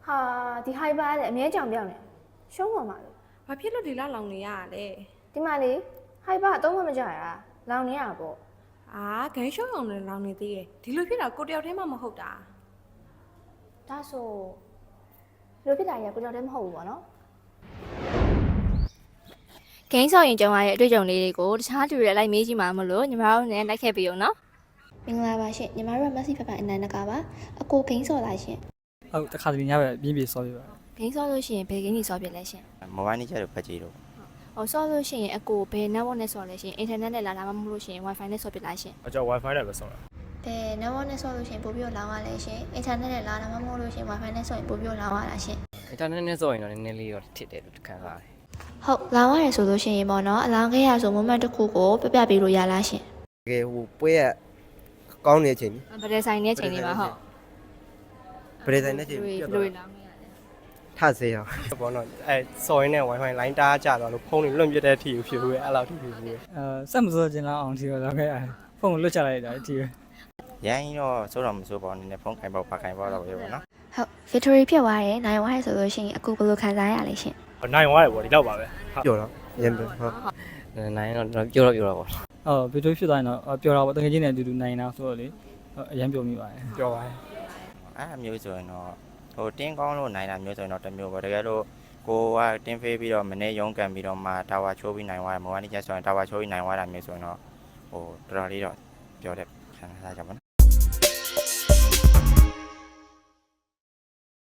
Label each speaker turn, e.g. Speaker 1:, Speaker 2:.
Speaker 1: ဟာဒီဟိုက်ပါတဲ့အမြဲကြောင်ပြောင်းနေရှုံးပေါ်မှာလို့
Speaker 2: ဘာဖြစ်လို့ဒီလောက်လောင်နေရတာလဲ
Speaker 1: ဒီမှာလေဟိုက်ပါအသုံးမကြရတာလောင်နေရပေါ့
Speaker 2: အာဂိမ်းရှုံးအောင်လည်းလောင်နေသေးတယ်ဒီလိုဖြစ်တာကိုတယောက်တည်းမှမဟုတ်တာ
Speaker 1: ဒါဆိုလိုဖြစ်တာကြီးကကိုကြောင့်တည်းမဟုတ်ဘူးပေါ့နော်ဂိမ်းဆော့ရင်ကြုံရတဲ့အတွေ့အကြုံလေးတွေကိုတခြားသူတွေလိုက်မေးကြည့်မှာမလို့ညီမတို့လည်းလိုက်ခဲ့ပြီးအောင်နော်မင်္ဂလာပါရှင်ညီမတို့ကမက်ဆီဖက်ဖိုင်အနန္တကပါအကိုဂိမ်းဆော့လာရှင်
Speaker 3: ဟုတ်တခါတလေညပဲပြင်းပြေဆော့ပြပါ
Speaker 1: ဂိမ်းဆော့လို့ရှိရင်ဘယ်ဂိမ်းကြီးဆော့ပြလဲရှင်
Speaker 4: မိုဘိုင်းနေကြတော့ဖက်ကြည့်တော့
Speaker 1: ဟောဆော့လို့ရှိရင်အကိုဘယ် network နဲ့ဆော့လဲရှင် internet နဲ့လာမမလို့ရှိရင် wifi နဲ့ဆော့ပြလားရှင်
Speaker 5: အကျော် wifi နဲ့ပဲဆောင်းတာ
Speaker 1: ဘယ် network နဲ့ဆော့လို့ရှိရင်ပို့ပြီးလောင်းရလဲရှင် internet နဲ့လာမမလို့ရှိရင် wifi နဲ့ဆော့ရင်ပို့ပြီးလောင်းရလားရှင်
Speaker 4: အင်တာနက်နဲ့ဆောရင်တော့နည်းနည်းလေးတော့ထစ်တယ်လို့ခံစားရတယ်
Speaker 1: ဟုတ်လောင်းရတယ်ဆိုလို့ရှိရင်ပေါ့နော်အလောင်းခဲ့ရဆို moment တစ်ခုကိုပြပြပေးလို့ရလားရှင်
Speaker 6: တကယ်ဟိုပွဲကကောင်းနေတဲ့အချိန်ကြီး
Speaker 1: ဗဒယ်ဆိုင်တဲ့အချိန်လေးပါဟုတ်
Speaker 6: ဗရေဆိုင်တဲ့အချိန်
Speaker 1: ဘ
Speaker 6: ပြ
Speaker 1: ယ်
Speaker 6: တ်
Speaker 1: လို
Speaker 6: သွား
Speaker 1: လောင်းခဲ့ရလဲ
Speaker 6: ထစေးအောင်
Speaker 5: ဘောနော်အဲဆော်ရင်းနဲ့ wifi လိုင်းတားကြတော့လို့ဖုန်းတွေလွတ်ပြတဲ့အထိကိုဖြစ်ဘူးအဲ့လောက်ထိဖြစ်ဘူး
Speaker 3: စက်မစောကျင်လောက်အောင်ထီတော့လောက်ခဲ့ရတယ်ဖုန်းကိုလွတ်ချလိုက်တာထီပဲ
Speaker 4: ရန်တော့စိုးတော့မစိုးပါဘူးနည်းနည်းဖုန်းခိုင်ပေါ့ပါခိုင်ပေါ့တော့ပဲပေါ့နော်
Speaker 1: ဟုတ် victory ဖြစ်သွားတယ်နိုင်သွားရဆိုလို့ရှိရင်အခုဘယ်လိုခံစားရလဲရှင်
Speaker 5: နိုင်သွားတယ်ပေါ့ဒီတော့ပါပဲ
Speaker 6: ပြောတော့ရန်ဟုတ်
Speaker 4: နိုင်တော့ပြောတော့ပေါ့
Speaker 3: ဗီဒီယိုဖြစ်သွားရင်တော့ပျော်တာပေါ့တကယ်ချင်းနဲ့အတူတူနိုင်တာဆိုတော့လေအရင်ပျော်မိပါတယ်
Speaker 5: ပြောပါတယ်
Speaker 4: အဲ့အမျိုးဆိုရင်တော့ဟိုတင်းကောင်းလို့နိုင်တာမျိုးဆိုရင်တော့တစ်မျိုးပေါ့တကယ်လို့ကိုကတင်းဖေးပြီးတော့မနေ့ရုံးကန်ပြီးတော့မှတာဝါချိုးပြီးနိုင်သွားတယ်မိုဘိုင်းနေကြဆိုရင်တာဝါချိုးပြီးနိုင်သွားတာမျိုးဆိုရင်တော့ဟိုတော်တော်လေးတော့ပြောတဲ့ခံစားကြပါနော်